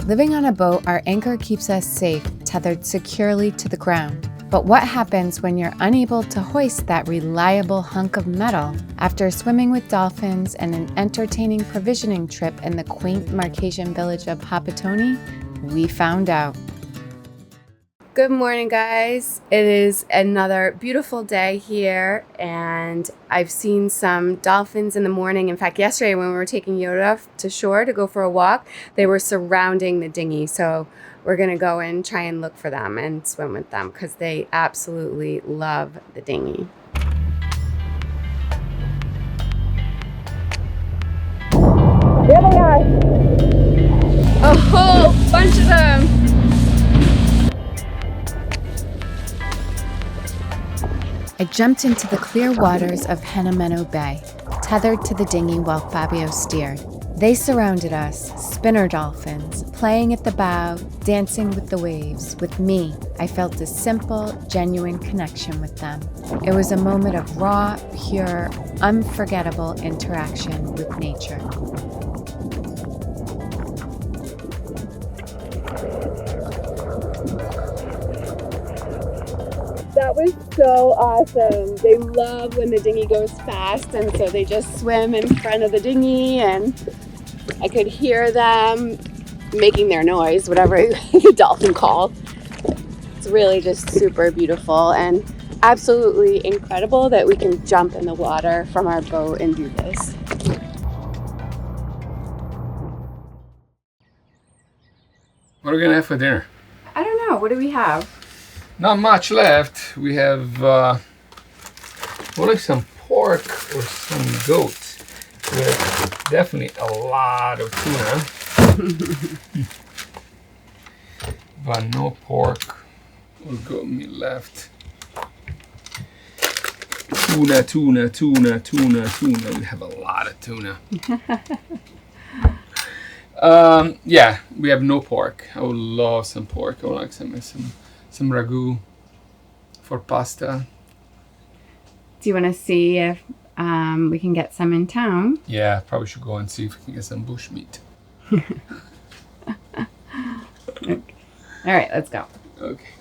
Living on a boat, our anchor keeps us safe, tethered securely to the ground. But what happens when you're unable to hoist that reliable hunk of metal? After swimming with dolphins and an entertaining provisioning trip in the quaint Marquesan village of Hapatoni, we found out. Good morning, guys. It is another beautiful day here, and I've seen some dolphins in the morning. In fact, yesterday when we were taking Yoda to shore to go for a walk, they were surrounding the dinghy. So we're gonna go and try and look for them and swim with them because they absolutely love the dinghy. There they are. A whole bunch of them. I jumped into the clear waters of Hapatoni Bay, tethered to the dinghy while Fabio steered. They surrounded us, spinner dolphins, playing at the bow, dancing with the waves. With me, I felt a simple, genuine connection with them. It was a moment of raw, pure, unforgettable interaction with nature. That was so awesome. They love when the dinghy goes fast, and so they just swim in front of the dinghy, and I could hear them making their noise, whatever the dolphin call. It's really just super beautiful and absolutely incredible that we can jump in the water from our boat and do this. What are we gonna have for dinner? I don't know. What do we have? Not much left. We have like some pork or some goat. We have definitely a lot of tuna, but no pork or goat meat left. Tuna. We have a lot of tuna. Yeah, we have no pork. I would love some pork. I would like some ragu for pasta. Do you want to see if we can get some in town? Yeah, probably should go and see if we can get some bush meat. Okay. All right, let's go. Okay.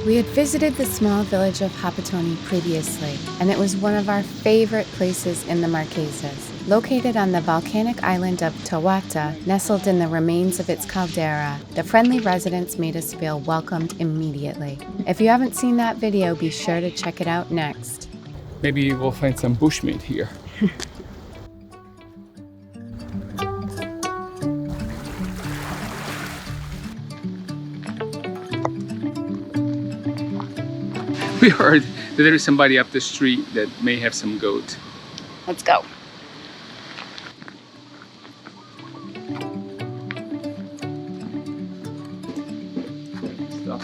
We had visited the small village of Hapatoni previously, and it was one of our favorite places in the Marquesas. Located on the volcanic island of Tawata, nestled in the remains of its caldera, the friendly residents made us feel welcomed immediately. If you haven't seen that video, be sure to check it out next. Maybe we'll find some bushmeat here. We heard that there is somebody up the street that may have some goat. Let's go.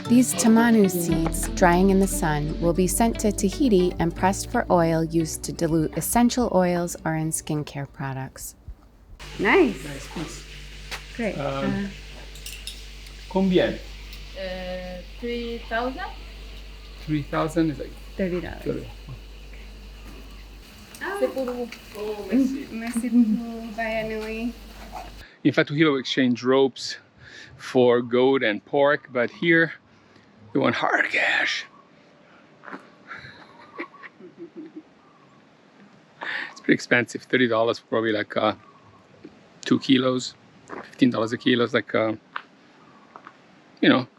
These tamanu seeds, drying in the sun, will be sent to Tahiti and pressed for oil used to dilute essential oils or in skincare products. Nice. Nice piece. Great. Combien? 3,000. 3,000 is like $30. $30. C'est pour vous. Merci beaucoup. Bye, Anui. In fact, here we exchange ropes for goat and pork, but here we want hard cash. It's pretty expensive. $30 for probably like 2 kilos. $15 a kilo is like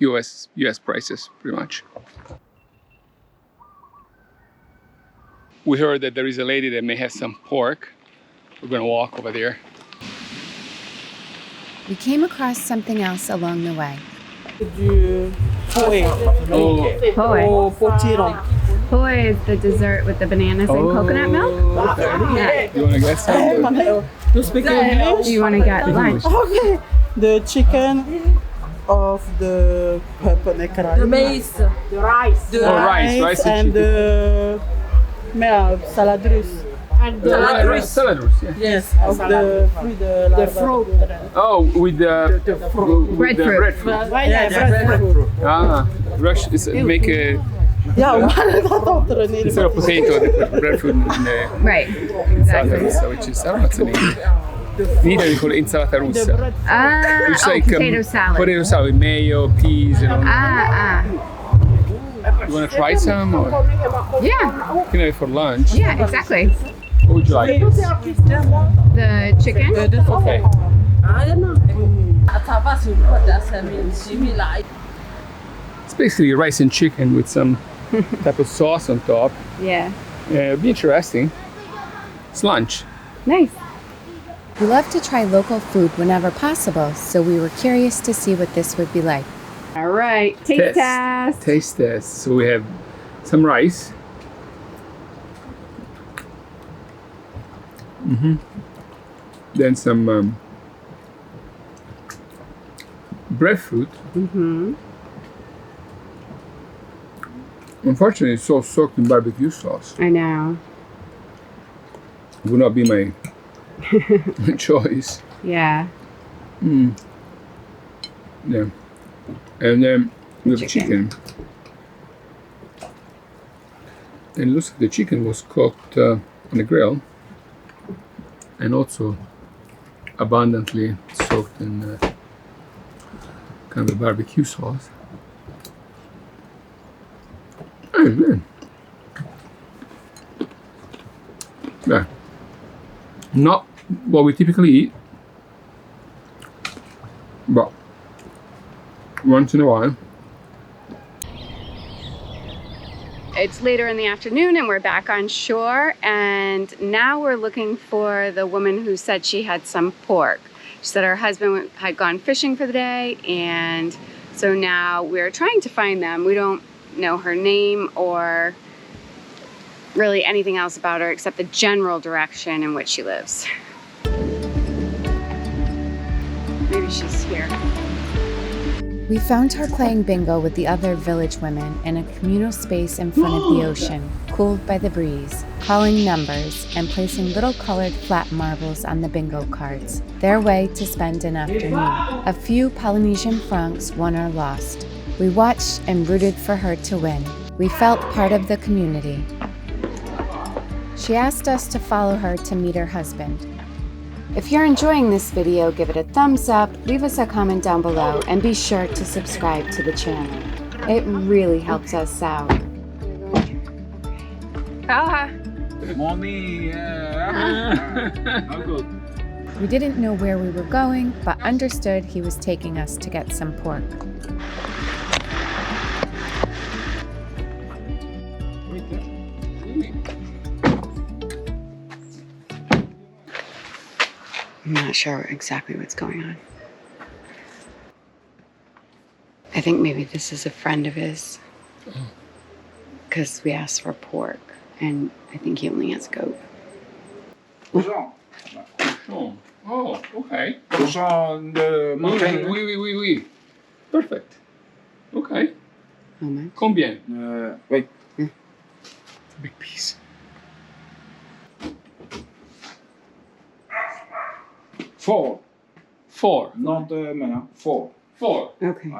US prices pretty much. We heard that there is a lady that may have some pork. We're gonna walk over there. We came across something else along the way. Du poé. Au potiron. Poi is the dessert with the bananas and coconut milk. Yeah. You wanna get some? You speak English? Do you want to get lunch? Okay. The chicken of the Hapatoni. The maize. The rice. Rice and the salad russe. And the salad russe, yeah. Yes, of the fruit. Oh, with the Breadfruit. breadfruit. Yeah, breadfruit. Rush is make a Ja, maar dat had er niet. Instead of potato, they put breadfruit in the Right. insalata Exactly. russa, which is, I don't know what's the name. In Italy we call it insalata russa. Ah, It's oh, like potato salad. potato salad with mayo, peas, and all. Ah, You want to try some? Or yeah, you can have it for lunch. yeah, exactly. What would you like? The chicken. Okay. It's basically rice and chicken with some type of sauce on top. Yeah. It'll be interesting. It's lunch. Nice. We love to try local food whenever possible, so we were curious to see what this would be like. All right, taste test. Taste test. So we have some rice. Then some breadfruit. Unfortunately, it's so soaked in barbecue sauce. I know. Would not be my choice. Yeah. Yeah. And then we have chicken. And it looks like the chicken was cooked on the grill and also abundantly soaked in kind of a barbecue sauce. Oh, it's good. Yeah. Not what we typically eat, but once in a while. It's later in the afternoon and we're back on shore, and now we're looking for the woman who said she had some pork. She said her husband had gone fishing for the day, and so now we're trying to find them. We don't know her name or really anything else about her except the general direction in which she lives. Maybe she's here. We found her playing bingo with the other village women in a communal space in front of the ocean, cooled by the breeze, calling numbers and placing little colored flat marbles on the bingo cards, their way to spend an afternoon. A few Polynesian francs won or lost. We watched and rooted for her to win. We felt part of the community. She asked us to follow her to meet her husband. If you're enjoying this video, give it a thumbs up, leave us a comment down below, and be sure to subscribe to the channel. It really helps us out. Aloha! Morning, how good? We didn't know where we were going, but understood he was taking us to get some pork. I'm not sure exactly what's going on. I think maybe this is a friend of his. Because we asked for pork, and I think he only has goat. Croissant. Oh, okay. Croissant de montagne. Oui. Perfect. Okay. How much? Combien? Wait. It's a big piece. Four. Not four. Okay.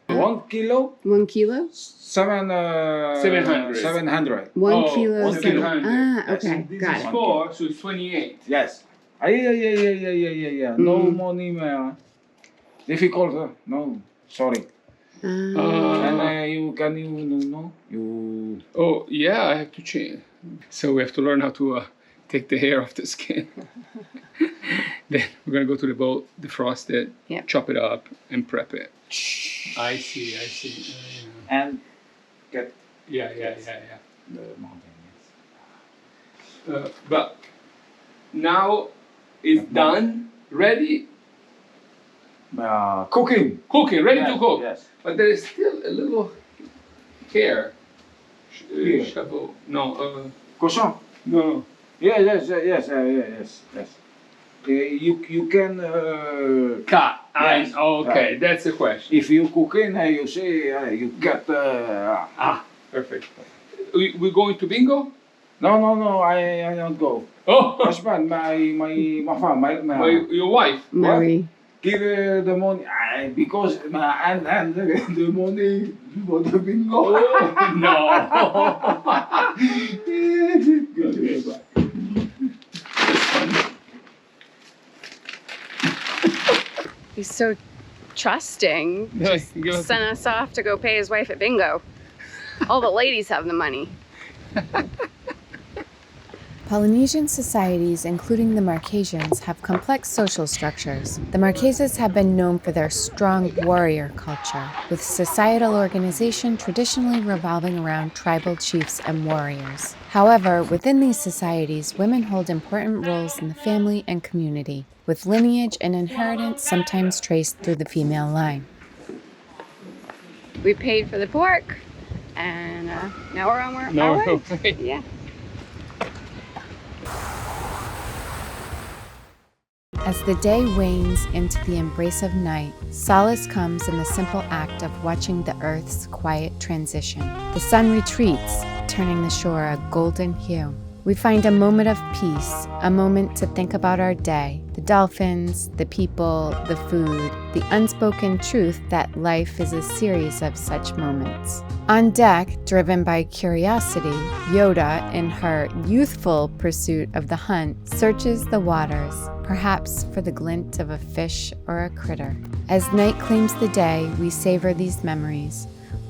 1 kilo. 1 kilo? 700. 700. 1 kilo. 1 kilo. Ah, okay. This Got is it. 4, so it's 28. Yes. Yeah. No money, man. Difficult. No, sorry. And you can you. Oh, yeah, I have to change. So we have to learn how to take the hair off the skin. Then we're gonna go to the boat, defrost it, Yep. chop it up, and prep it. I see. And get Yeah. the mountain. But now it's done, ready, Cooking. ready to cook. Yes. But there is still a little hair. Here. Chapeau. No. Croissant. No. Yes. You can Cut. Yes. Okay, that's the question. if you cooking, you say you get. Perfect. We're going to bingo? No, I don't go. Oh, Husband, my your wife. Marie. give the money. because and the money for the bingo. No. He's so trusting. No, Just give us- sent us off to go pay his wife at bingo. All the ladies have the money. Polynesian societies, including the Marquesans, have complex social structures. The Marquesas have been known for their strong warrior culture, with societal organization traditionally revolving around tribal chiefs and warriors. However, within these societies, women hold important roles in the family and community, with lineage and inheritance sometimes traced through the female line. We paid for the pork, and now we're on our No, way. Yeah. As the day wanes into the embrace of night, solace comes in the simple act of watching the earth's quiet transition. The sun retreats, turning the shore a golden hue. We find a moment of peace, a moment to think about our day, the dolphins, the people, the food, the unspoken truth that life is a series of such moments. On deck, driven by curiosity, Yoda, in her youthful pursuit of the hunt, searches the waters, perhaps for the glint of a fish or a critter. As night claims the day, we savor these memories,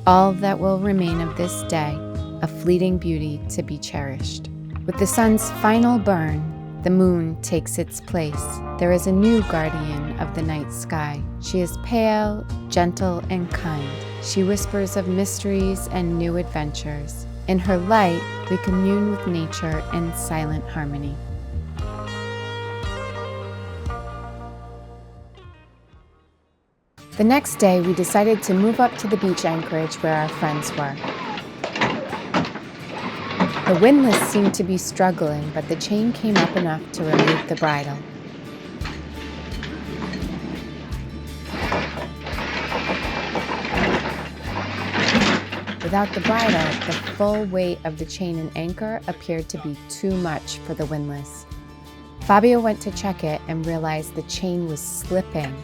all that will remain of this day, a fleeting beauty to be cherished. With the sun's final burn, the moon takes its place. There is a new guardian of the night sky. She is pale, gentle, and kind. She whispers of mysteries and new adventures. In her light, we commune with nature in silent harmony. The next day, we decided to move up to the beach anchorage where our friends were. The windlass seemed to be struggling, but the chain came up enough to remove the bridle. Without the bridle, the full weight of the chain and anchor appeared to be too much for the windlass. Fabio went to check it and realized the chain was slipping.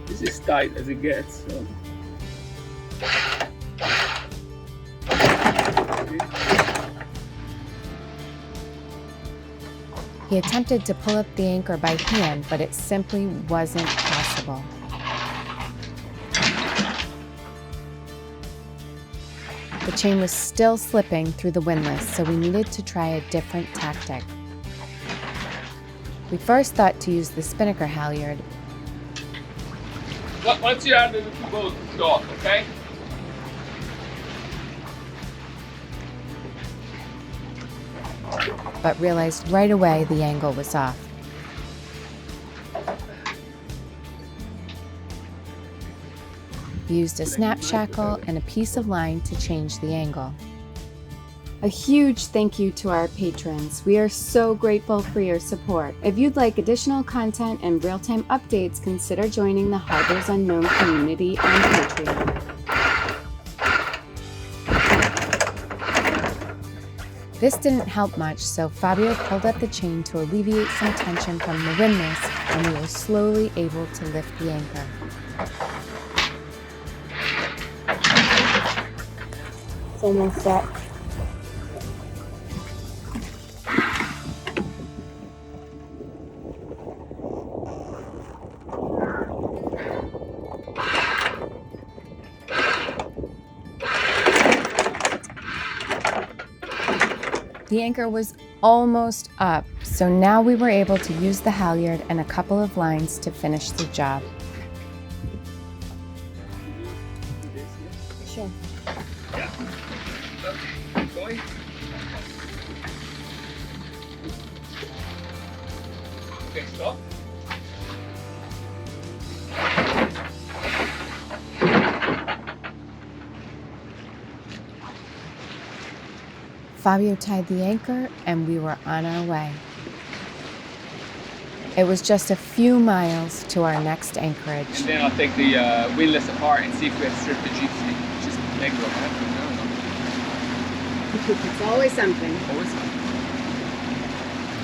It's as tight as it gets. So. He attempted to pull up the anchor by hand, but it simply wasn't possible. The chain was still slipping through the windlass, so we needed to try a different tactic. We first thought to use the spinnaker halyard. Once you have the boat, stop, okay? But realized right away the angle was off. We used a snap shackle and a piece of line to change the angle. A huge thank you to our patrons. We are so grateful for your support. If you'd like additional content and real-time updates, consider joining the Harbors Unknown community on Patreon. This didn't help much, so Fabio pulled up the chain to alleviate some tension from the windlass, and we were slowly able to lift the anchor. It's almost set. The anchor was almost up, so now we were able to use the halyard and a couple of lines to finish the job. Sure. Yeah. Okay. Going. Okay, stop. Fabio tied the anchor and we were on our way. It was just a few miles to our next anchorage. And then I'll take the windlass apart and see if we have stripped the Gypsy. Just leg rope. It's always something. Always.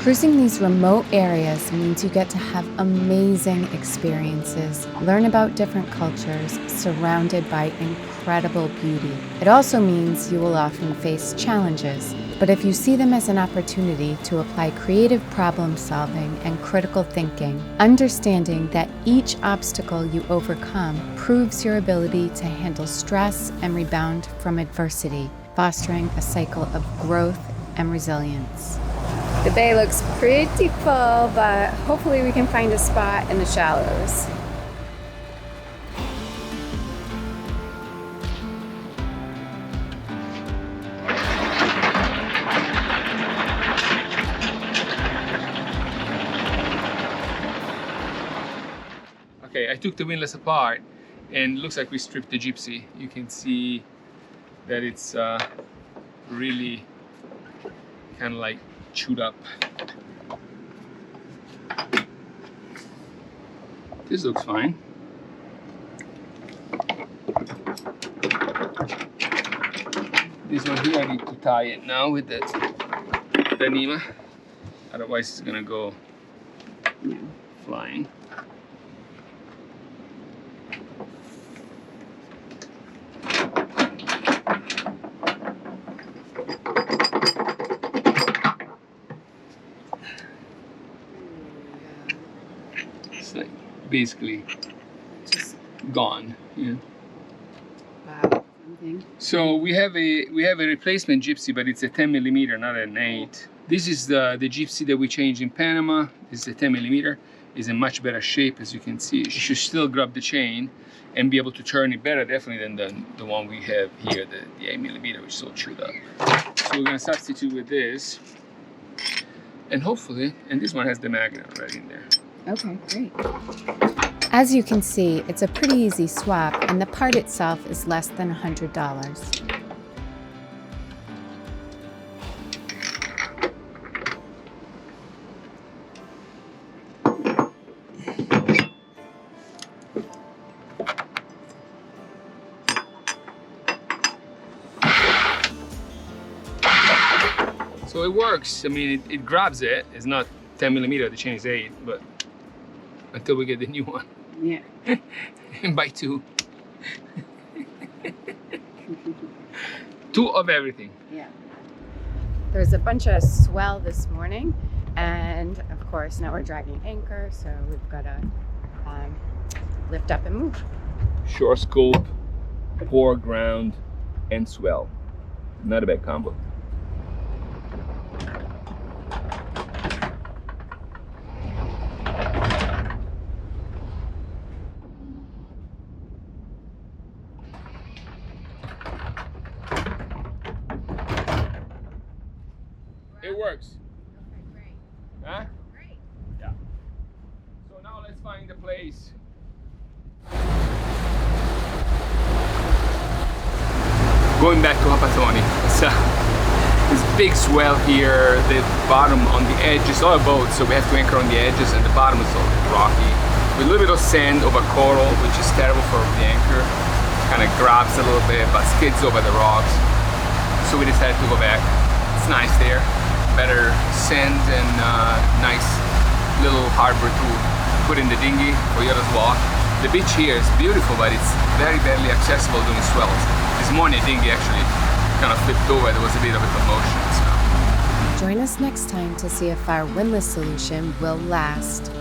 Cruising these remote areas means you get to have amazing experiences, learn about different cultures, surrounded by incredible beauty. It also means you will often face challenges, but if you see them as an opportunity to apply creative problem solving and critical thinking, understanding that each obstacle you overcome proves your ability to handle stress and rebound from adversity, fostering a cycle of growth and resilience. The bay looks pretty full, but hopefully we can find a spot in the shallows. Okay, I took the windlass apart and it looks like we stripped the Gypsy. You can see that it's really kind of like chewed up. This looks fine. This one here, I need to tie it now with the Nima. Otherwise it's gonna go flying. Basically Just gone. Yeah. wow. Something. So we have a replacement Gypsy, but it's a 10 millimeter, not an 8. This is the Gypsy that we changed in Panama. This is a 10 millimeter. It's in much better shape, as you can see. You should still grab the chain and be able to turn it better, definitely, than the one we have here, the 8 millimeter, which is so chewed up. So we're gonna substitute with this, and hopefully, and this one has the magnet already in there. Okay, great. As you can see, it's a pretty easy swap, and the part itself is less than $100. So it works. I mean, it grabs it. It's not 10 millimeter, the chain is 8, but until we get the new one. Yeah. And buy 2. 2 of everything. Yeah. There was a bunch of swell this morning, and of course now we're dragging anchor, so we've got to lift up and move. Shore scope, poor ground, and swell. Not a bad combo. It works. Okay, great. Huh? Great. Yeah. So now let's find the place. Going back to Hapatoni. It's this big swell here, the bottom on the edges, all boats, so we have to anchor on the edges, and the bottom is all rocky. With a little bit of sand over coral, which is terrible for the anchor. Kind of grabs a little bit, but skids over the rocks. So we decided to go back. It's nice there. Better sand and nice little harbor to put in the dinghy for Yoda's walk. The beach here is beautiful, but it's very badly accessible during swells. This morning the dinghy actually kind of flipped over. There was a bit of a commotion. So. Join us next time to see if our windlass solution will last.